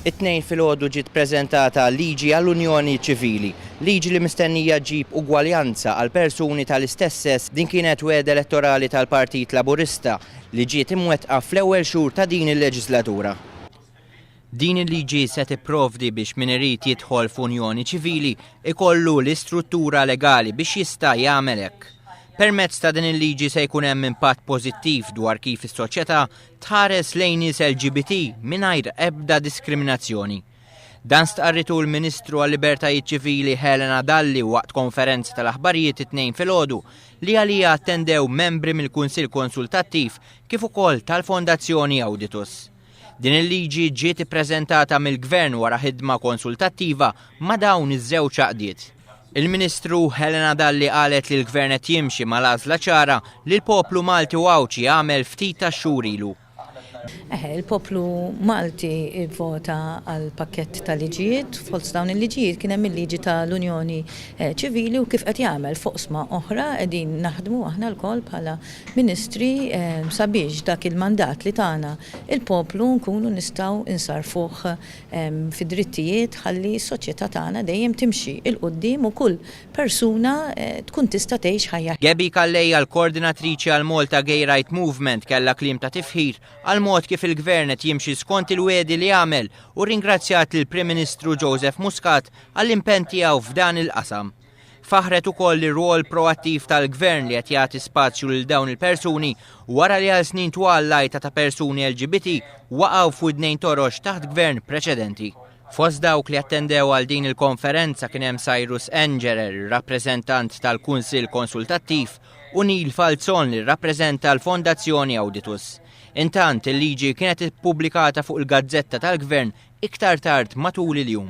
It-tnejn filgħodu ġiet ppreżentata liġi għall-Unjoni Ċivili, liġi li mistennija ġib ugwaljanza għal persuni tal-istess sess. Din kienet wegħda elettorali tal-Partit Laburista li ġiet imwettqa fl-ewwel xhur ta' din il-leġislatura. Din il-liġi se tipprovdi biex min irid jidħol f'Unjoni Ċivili ikollu l-istruttura legali biex jista' jagħmel hekk. Permezz ta' din il-liġi se jkun hemm impatt pożittiv dwar kif is-soċjetà tħares lejn nies LGBT mingħajr ebda diskriminazzjoni. Dan stqarritu l-Ministru għall-Libertajiet Ċivili Helena Dalli waqt konferenza tal-aħbarijiet it-tnejn filgħodu li għalija attendew membri mill-Kunsill Konsultattiv kif ukoll tal-Fondazzjoni Auditus. Din il-liġi ġiet ippreżentata mill-Gvern wara ħidma konsultattiva ma' dawn iż-żewġ għaqdiet. Il-Ministru Helena Dalli qalet li l-Gvern qed jimxi mal-għażla ċara li l-poplu Malti u Awċi għamel ftit ta' xhur ilu. Il-poplu Malti vota għal pakkett ta' liġijiet, fost dawn il-liġijiet kien hemm il-liġi tal-Unjoni Ċivili u kif qed jagħmel foqsma oħra qegħdin naħdmu aħna lkoll bħala ministri sabiex dak il-mandat li tagħna il-poplu nkunu nistgħu insarfuh fid-drittijiet ħalli s-soċjetà tagħna dejjem timxi il quddiem u kull persuna tkun tista' tgħix ħajja. Gebi Kallejja l-Koordinatriċi għal Malta Gay Right Movement kellha kliem ta' tifħir għal mod kif il-Gvern qed jimxi skont il-wiedi li għamel u ringrazzjat lill Prim Ministru Joseph Muscat għall-impenn tiegħu f'dan il-qasam. Faħret ukoll ir-rwol proattiv tal-Gvern li qed jagħti spazju lil dawn il-persuni wara li għal snin twal l-għajta ta' persuni LGBT waqgħu f'widnejn torox taħt Gvern preċedenti. Fost dawk li attendew għal din il-konferenza kien hemm Cyrus Engerer, rappreżentant tal-Kunsill Konsultattiv, u Neil Falzon li rrappreżenta l-Fondazzjoni Auditus. Intant il-liġi kienet ippubblikata fuq il-Gazzetta tal-Gvern iktar tard matul il-jum.